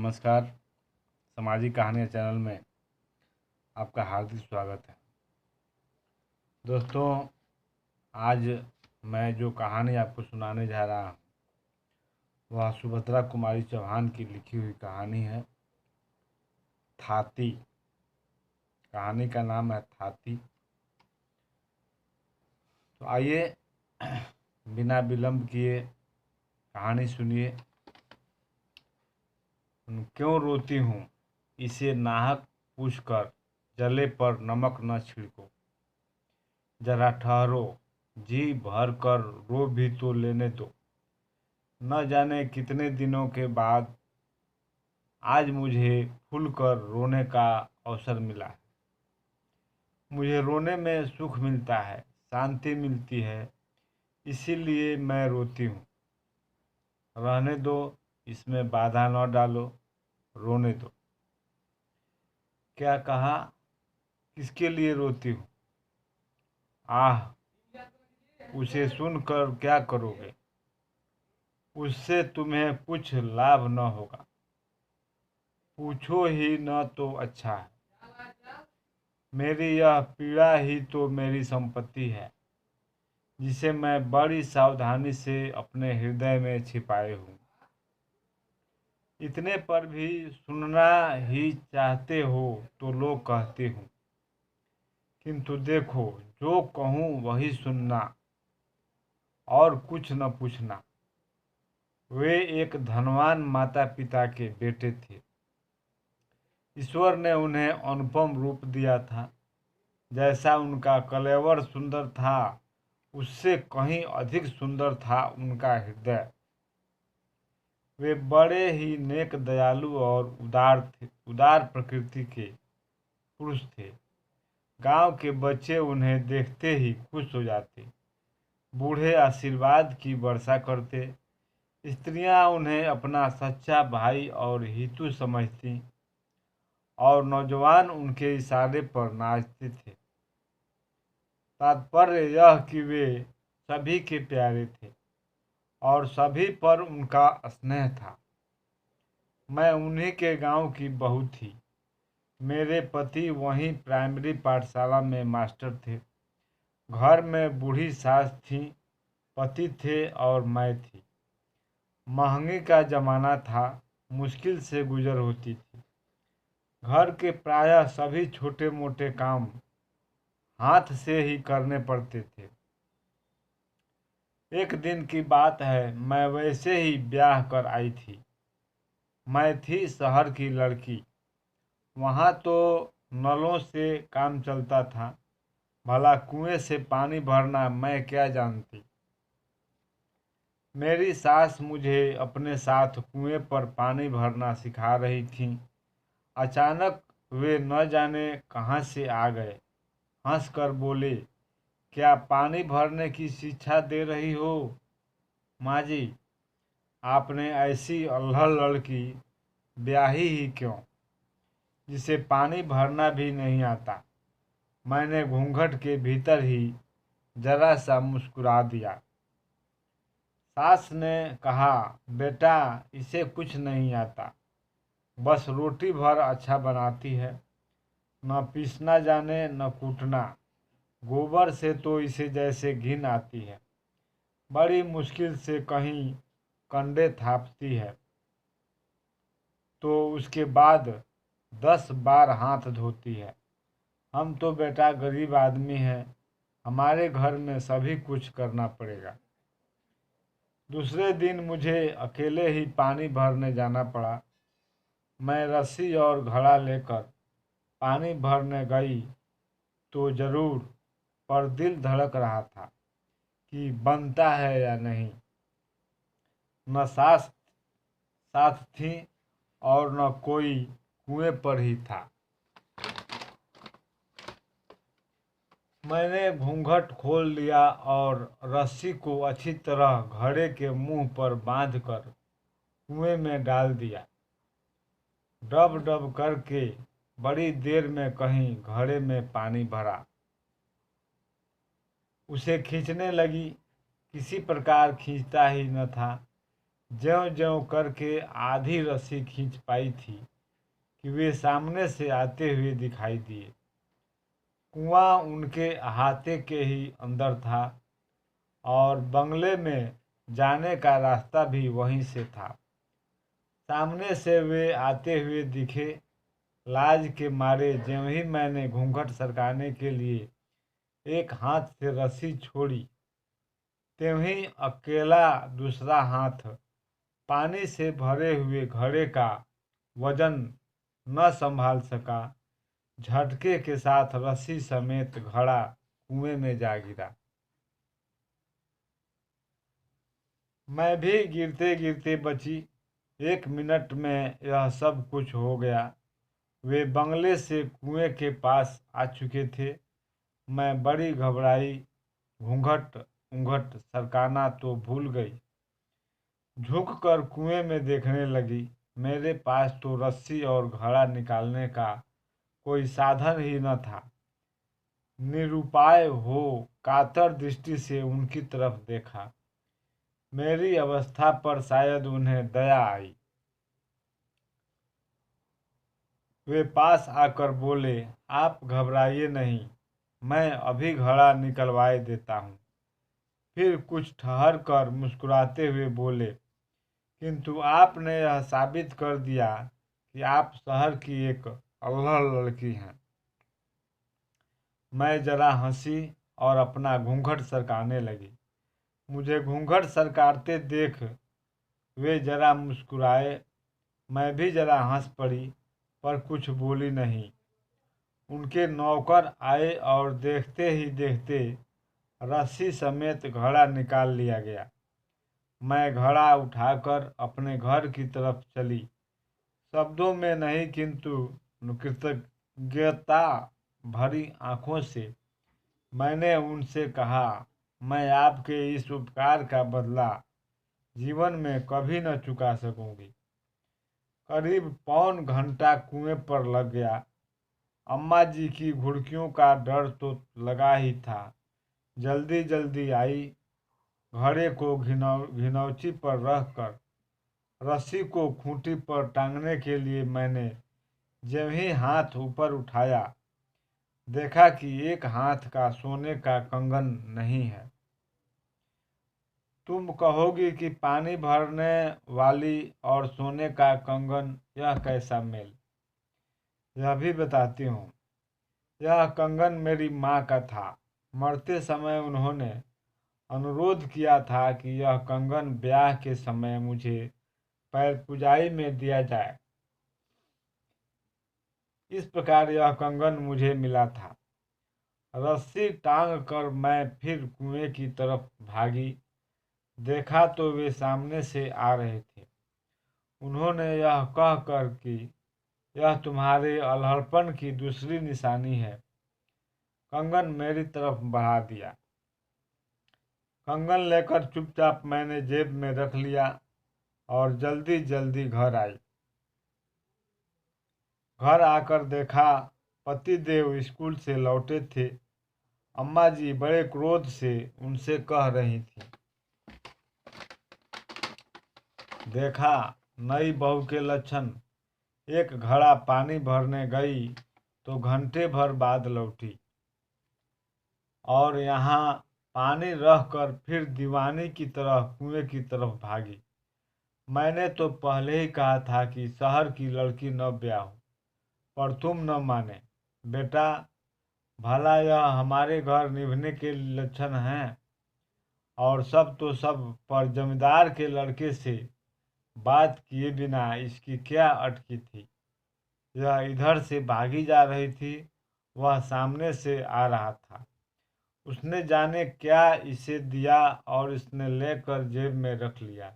नमस्कार। सामाजिक कहानियाँ चैनल में आपका हार्दिक स्वागत है। दोस्तों, आज मैं जो कहानी आपको सुनाने जा रहा हूँ वह सुभद्रा कुमारी चौहान की लिखी हुई कहानी है, थाती। कहानी का नाम है थाती। तो आइए बिना विलंब किए कहानी सुनिए। क्यों रोती हूँ इसे नाहक पूछकर, जले पर नमक न छिड़को। जरा ठहरो, जी भर कर रो भी तो लेने दो। न जाने कितने दिनों के बाद आज मुझे खुलकर रोने का अवसर मिला है। मुझे रोने में सुख मिलता है, शांति मिलती है, इसीलिए मैं रोती हूँ। रहने दो, इसमें बाधा न डालो, रोने दो। क्या कहा? किसके लिए रोती हूँ? आह, उसे सुनकर क्या करोगे? उससे तुम्हें कुछ लाभ न होगा। पूछो ही न तो अच्छा है। मेरी यह पीड़ा ही तो मेरी संपत्ति है, जिसे मैं बड़ी सावधानी से अपने हृदय में छिपाए हूँ। इतने पर भी सुनना ही चाहते हो तो लो कहती हूँ, किंतु देखो जो कहूँ वही सुनना और कुछ न पूछना। वे एक धनवान माता पिता के बेटे थे। ईश्वर ने उन्हें अनुपम रूप दिया था। जैसा उनका कलेवर सुंदर था, उससे कहीं अधिक सुंदर था उनका हृदय। वे बड़े ही नेक, दयालु और उदार प्रकृति के पुरुष थे। गांव के बच्चे उन्हें देखते ही खुश हो जाते। बूढ़े आशीर्वाद की वर्षा करते। स्त्रियां उन्हें अपना सच्चा भाई और हितू समझती और नौजवान उनके इशारे पर नाचते थे। तात्पर्य यह कि वे सभी के प्यारे थे और सभी पर उनका स्नेह था। मैं उन्हीं के गांव की बहू थी। मेरे पति वहीं प्राइमरी पाठशाला में मास्टर थे। घर में बूढ़ी सास थी, पति थे और मैं थी। महंगी का जमाना था, मुश्किल से गुजर होती थी। घर के प्रायः सभी छोटे मोटे काम हाथ से ही करने पड़ते थे। एक दिन की बात है, मैं वैसे ही ब्याह कर आई थी। मैं थी शहर की लड़की। वहाँ तो नलों से काम चलता था, भला कुएं से पानी भरना मैं क्या जानती। मेरी सास मुझे अपने साथ कुएं पर पानी भरना सिखा रही थी। अचानक वे न जाने कहाँ से आ गए। हंसकर बोले, क्या पानी भरने की शिक्षा दे रही हो? माँ जी, आपने ऐसी अल्हड़ लड़की ब्याही ही क्यों, जिसे पानी भरना भी नहीं आता। मैंने घूंघट के भीतर ही जरा सा मुस्कुरा दिया। सास ने कहा, बेटा इसे कुछ नहीं आता, बस रोटी भर अच्छा बनाती है। न पीसना जाने न कूटना। गोबर से तो इसे जैसे घिन आती है। बड़ी मुश्किल से कहीं कंडे थापती है तो उसके बाद 10 बार हाथ धोती है। हम तो बेटा गरीब आदमी हैं, हमारे घर में सभी कुछ करना पड़ेगा। दूसरे दिन मुझे अकेले ही पानी भरने जाना पड़ा। मैं रस्सी और घड़ा लेकर पानी भरने गई तो जरूर, पर दिल धड़क रहा था कि बनता है या नहीं। न सास साथ थी और न कोई कुएं पर ही था। मैंने घूंघट खोल लिया और रस्सी को अच्छी तरह घड़े के मुंह पर बांधकर कुएं में डाल दिया। डब डब करके बड़ी देर में कहीं घड़े में पानी भरा। उसे खींचने लगी, किसी प्रकार खींचता ही न था। ज्यों ज्यों करके आधी रस्सी खींच पाई थी कि वे सामने से आते हुए दिखाई दिए। कुआं उनके अहाते के ही अंदर था और बंगले में जाने का रास्ता भी वहीं से था। सामने से वे आते हुए दिखे। लाज के मारे ज्यों ही मैंने घूंघट सरकाने के लिए एक हाथ से रस्सी छोड़ी, त्यों ही अकेला दूसरा हाथ पानी से भरे हुए घड़े का वजन न संभाल सका। झटके के साथ रस्सी समेत घड़ा कुएं में जा गिरा। मैं भी गिरते गिरते बची। 1 मिनट में यह सब कुछ हो गया। वे बंगले से कुएं के पास आ चुके थे। मैं बड़ी घबराई। घूंघट ऊंघट सरकाना तो भूल गई। झुक कर कुएं में देखने लगी। मेरे पास तो रस्सी और घड़ा निकालने का कोई साधन ही न था। निरुपाय हो कातर दृष्टि से उनकी तरफ देखा। मेरी अवस्था पर शायद उन्हें दया आई। वे पास आकर बोले, आप घबराइए नहीं, मैं अभी घड़ा निकलवाए देता हूँ। फिर कुछ ठहर कर मुस्कुराते हुए बोले, किंतु आपने यह साबित कर दिया कि आप शहर की एक अल्लड़ लड़की हैं। मैं जरा हंसी और अपना घूंघट सरकाने लगी। मुझे घूंघट सरकाते देख वे जरा मुस्कुराए। मैं भी जरा हंस पड़ी, पर कुछ बोली नहीं। उनके नौकर आए और देखते ही देखते रस्सी समेत घड़ा निकाल लिया गया। मैं घड़ा उठाकर अपने घर की तरफ चली। शब्दों में नहीं किंतु कृतज्ञता भरी आंखों से मैंने उनसे कहा, मैं आपके इस उपकार का बदला जीवन में कभी न चुका सकूंगी। करीब पौन घंटा कुएं पर लग गया। अम्मा जी की घुड़कियों का डर तो लगा ही था। जल्दी जल्दी आई। घड़े को घिनौची पर रखकर रस्सी को खूंटी पर टांगने के लिए मैंने ज्यों ही हाथ ऊपर उठाया, देखा कि एक हाथ का सोने का कंगन नहीं है। तुम कहोगी कि पानी भरने वाली और सोने का कंगन, यह कैसा मेल। यह भी बताती हूँ। यह कंगन मेरी माँ का था। मरते समय उन्होंने अनुरोध किया था कि यह कंगन ब्याह के समय मुझे पैर पुजाई में दिया जाए। इस प्रकार यह कंगन मुझे मिला था। रस्सी टांग कर मैं फिर कुएं की तरफ भागी। देखा तो वे सामने से आ रहे थे। उन्होंने यह कहकर कि यह तुम्हारे अल्हड़पन की दूसरी निशानी है, कंगन मेरी तरफ बढ़ा दिया। कंगन लेकर चुपचाप मैंने जेब में रख लिया और जल्दी जल्दी घर आई। घर आकर देखा पति देव स्कूल से लौटे थे। अम्मा जी बड़े क्रोध से उनसे कह रही थी। देखा नई बहू के लक्षण। एक घड़ा पानी भरने गई तो घंटे भर बाद लौटी और यहाँ पानी रखकर फिर दीवानी की तरह कुएं की तरफ भागी। मैंने तो पहले ही कहा था कि शहर की लड़की न ब्याहो, पर तुम न माने। बेटा, भला यह हमारे घर निभने के लक्षण हैं? और सब तो सब, पर जमींदार के लड़के से बात किए बिना इसकी क्या अटकी थी। यह इधर से भागी जा रही थी, वह सामने से आ रहा था। उसने जाने क्या इसे दिया और इसने लेकर जेब में रख लिया।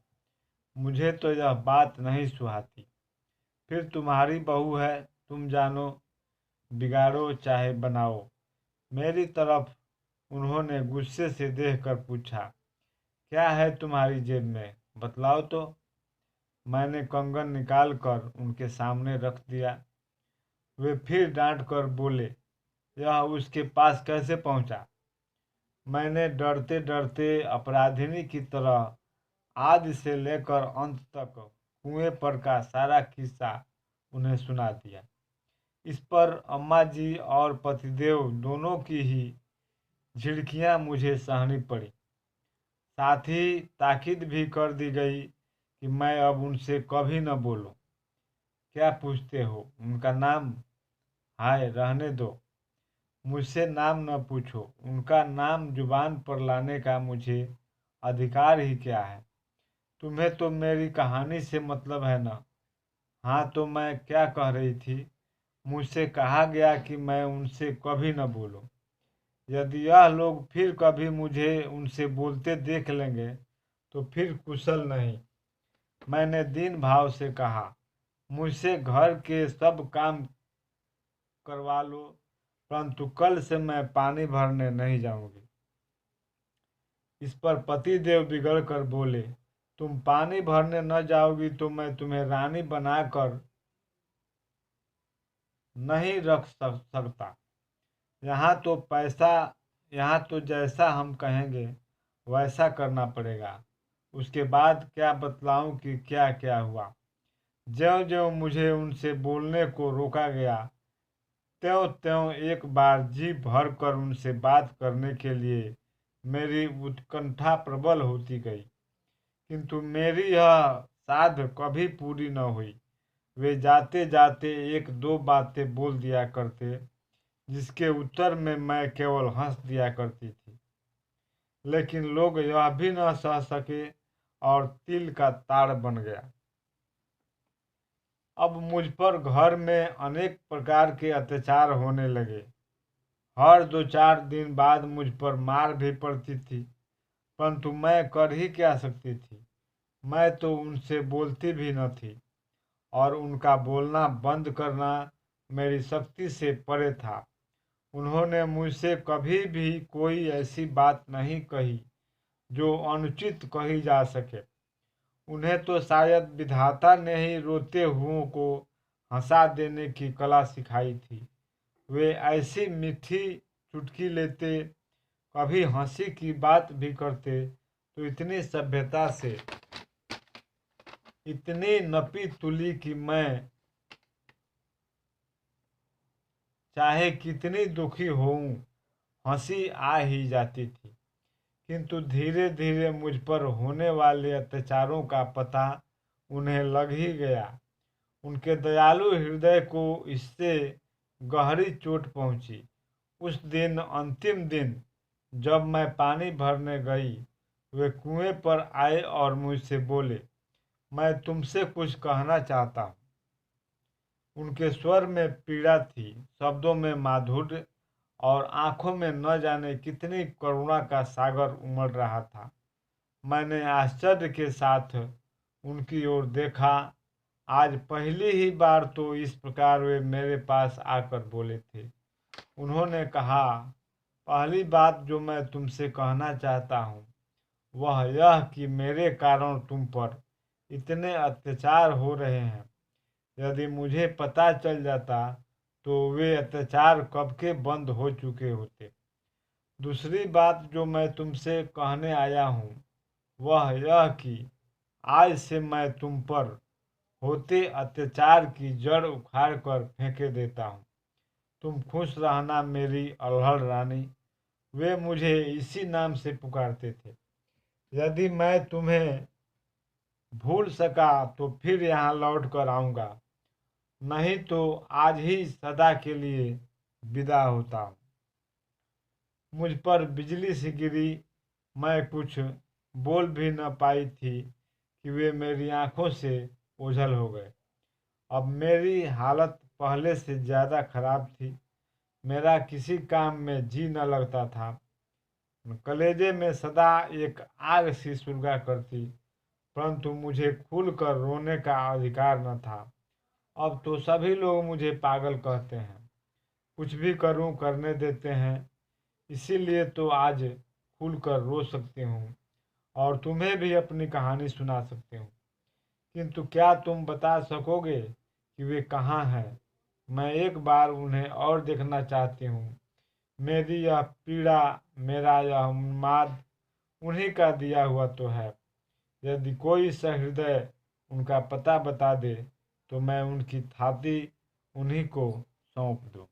मुझे तो यह बात नहीं सुहाती। फिर तुम्हारी बहू है, तुम जानो, बिगाड़ो चाहे बनाओ। मेरी तरफ उन्होंने गुस्से से देखकर पूछा, क्या है तुम्हारी जेब में, बतलाओ तो। मैंने कंगन निकाल कर उनके सामने रख दिया। वे फिर डांट कर बोले, यह उसके पास कैसे पहुंचा। मैंने डरते डरते अपराधिनी की तरह आदि से लेकर अंत तक कुएं पर का सारा किस्सा उन्हें सुना दिया। इस पर अम्मा जी और पतिदेव दोनों की ही झिड़कियां मुझे सहनी पड़ी। साथ ही ताकीद भी कर दी गई कि मैं अब उनसे कभी न बोलूं। क्या पूछते हो उनका नाम? हाय रहने दो, मुझसे नाम न पूछो। उनका नाम जुबान पर लाने का मुझे अधिकार ही क्या है? तुम्हें तो मेरी कहानी से मतलब है ना? हाँ, तो मैं क्या कह रही थी? मुझसे कहा गया कि मैं उनसे कभी न बोलूं। यदि यह लोग फिर कभी मुझे उनसे बोलते देख लेंगे तो फिर कुशल नहीं। मैंने दीन भाव से कहा, मुझसे घर के सब काम करवा लो, परंतु कल से मैं पानी भरने नहीं जाऊंगी। इस पर पतिदेव बिगड़ कर बोले, तुम पानी भरने न जाओगी तो मैं तुम्हें रानी बनाकर नहीं रख सकता। यहाँ तो जैसा हम कहेंगे वैसा करना पड़ेगा। उसके बाद क्या बतलाऊं कि क्या क्या हुआ। ज्यों-ज्यों मुझे उनसे बोलने को रोका गया, त्यों-त्यों एक बार जी भर कर उनसे बात करने के लिए मेरी उत्कंठा प्रबल होती गई। किंतु मेरी यह साध कभी पूरी न हुई। वे जाते जाते एक दो बातें बोल दिया करते, जिसके उत्तर में मैं केवल हंस दिया करती थी। लेकिन लोग यह भी न सह सके और तिल का ताड़ बन गया। अब मुझ पर घर में अनेक प्रकार के अत्याचार होने लगे। हर 2-4 दिन बाद मुझ पर मार भी पड़ती थी, परंतु मैं कर ही क्या सकती थी? मैं तो उनसे बोलती भी न थी और उनका बोलना बंद करना मेरी शक्ति से परे था। उन्होंने मुझसे कभी भी कोई ऐसी बात नहीं कही जो अनुचित कही जा सके। उन्हें तो शायद विधाता ने ही रोते हुओं को हंसा देने की कला सिखाई थी। वे ऐसी मीठी चुटकी लेते, कभी हंसी की बात भी करते तो इतनी सभ्यता से, इतनी नपी तुली कि मैं चाहे कितनी दुखी होऊं हंसी आ ही जाती थी। किंतु धीरे धीरे मुझ पर होने वाले अत्याचारों का पता उन्हें लग ही गया। उनके दयालु हृदय को इससे गहरी चोट पहुंची। उस दिन अंतिम दिन जब मैं पानी भरने गई, वे कुएं पर आए और मुझसे बोले, मैं तुमसे कुछ कहना चाहता हूँ। उनके स्वर में पीड़ा थी, शब्दों में माधुर्य और आंखों में न जाने कितनी करुणा का सागर उमड़ रहा था। मैंने आश्चर्य के साथ उनकी ओर देखा। आज पहली ही बार तो इस प्रकार वे मेरे पास आकर बोले थे। उन्होंने कहा, पहली बात जो मैं तुमसे कहना चाहता हूँ वह यह कि मेरे कारण तुम पर इतने अत्याचार हो रहे हैं। यदि मुझे पता चल जाता तो वे अत्याचार कब के बंद हो चुके होते। दूसरी बात जो मैं तुमसे कहने आया हूँ वह यह कि आज से मैं तुम पर होते अत्याचार की जड़ उखाड़ कर फेंके देता हूँ। तुम खुश रहना मेरी अल्हड़ रानी। वे मुझे इसी नाम से पुकारते थे। यदि मैं तुम्हें भूल सका तो फिर यहाँ लौट कर आऊँगा, नहीं तो आज ही सदा के लिए विदा होता हूँ। मुझ पर बिजली सी गिरी। मैं कुछ बोल भी न पाई थी कि वे मेरी आंखों से ओझल हो गए। अब मेरी हालत पहले से ज़्यादा खराब थी। मेरा किसी काम में जी न लगता था। कलेजे में सदा एक आग सी सुलगा करती, परंतु मुझे खुलकर रोने का अधिकार न था। अब तो सभी लोग मुझे पागल कहते हैं। कुछ भी करूं करने देते हैं। इसीलिए तो आज खुलकर रो सकती हूँ और तुम्हें भी अपनी कहानी सुना सकती हूँ। किंतु क्या तुम बता सकोगे कि वे कहाँ हैं? मैं एक बार उन्हें और देखना चाहती हूँ। मेरी यह पीड़ा, मेरा यह उन्माद उन्हीं का दिया हुआ तो है। यदि कोई सहृदय उनका पता बता दे तो मैं उनकी थाती उन्हीं को सौंप दूं।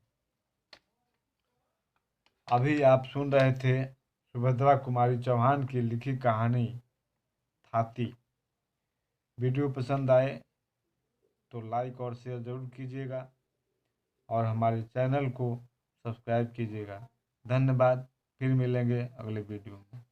अभी आप सुन रहे थे सुभद्रा कुमारी चौहान की लिखी कहानी थाती। वीडियो पसंद आए तो लाइक और शेयर ज़रूर कीजिएगा और हमारे चैनल को सब्सक्राइब कीजिएगा। धन्यवाद। फिर मिलेंगे अगले वीडियो में।